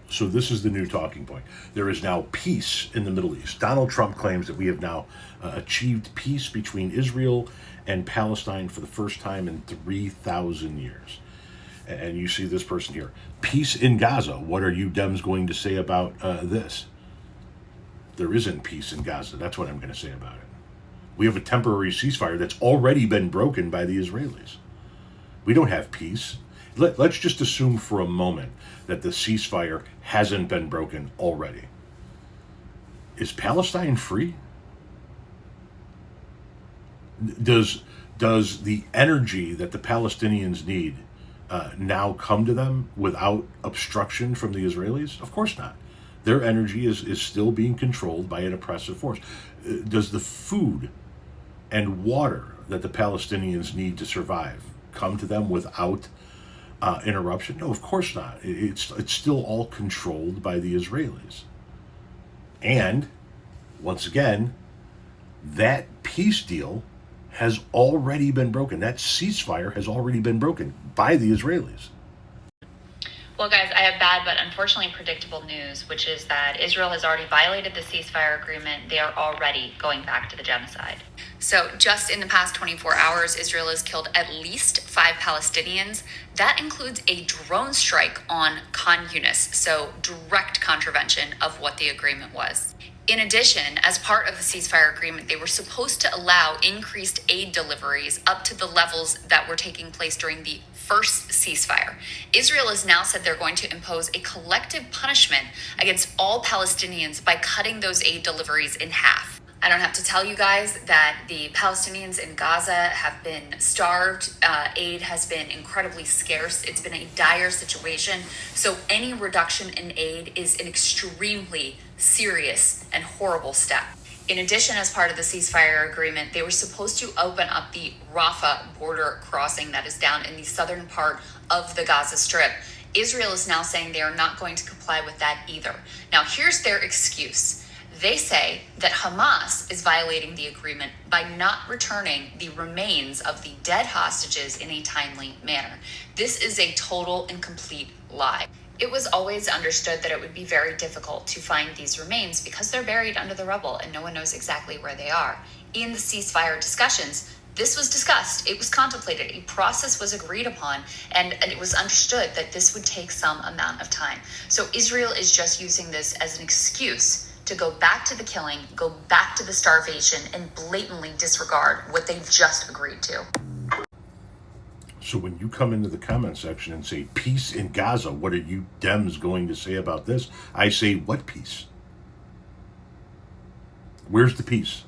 So this is the new talking point. There is now peace in the Middle East. Donald Trump claims that we have now achieved peace between Israel and Palestine for the first time in 3,000 years. And you see this person here. Peace in Gaza. What are you Dems going to say about this? There isn't peace in Gaza. That's what I'm going to say about it. We have a temporary ceasefire that's already been broken by the Israelis. We don't have peace. Let's just assume for a moment that the ceasefire hasn't been broken already. Is Palestine free? Does the energy that the Palestinians need now come to them without obstruction from the Israelis? Of course not. Their energy is still being controlled by an oppressive force. Does the food and water that the Palestinians need to survive come to them without interruption? No, of course not. It's still all controlled by the Israelis. And once again, that peace deal has already been broken. That ceasefire has already been broken by the Israelis. Well, guys, I have bad but unfortunately predictable news, which is that Israel has already violated the ceasefire agreement. They are already going back to the genocide. So just in the past 24 hours, Israel has killed at least 5 Palestinians. That includes a drone strike on Khan Yunis, so direct contravention of what the agreement was. In addition, as part of the ceasefire agreement, they were supposed to allow increased aid deliveries up to the levels that were taking place during the first ceasefire. Israel has now said they're going to impose a collective punishment against all Palestinians by cutting those aid deliveries in half. I don't have to tell you guys that the Palestinians in Gaza have been starved. Aid has been incredibly scarce. It's been a dire situation. So any reduction in aid is an extremely serious and horrible step. In addition, as part of the ceasefire agreement, they were supposed to open up the Rafah border crossing that is down in the southern part of the Gaza Strip. Israel is now saying they are not going to comply with that either. Now, here's their excuse. They say that Hamas is violating the agreement by not returning the remains of the dead hostages in a timely manner. This is a total and complete lie. It was always understood that it would be very difficult to find these remains because they're buried under the rubble and no one knows exactly where they are. In the ceasefire discussions, this was discussed, it was contemplated, a process was agreed upon, and it was understood that this would take some amount of time. So Israel is just using this as an excuse to go back to the killing, go back to the starvation, and blatantly disregard what they just agreed to. So when you come into the comment section and say, peace in Gaza, what are you Dems going to say about this? I say, what peace? Where's the peace?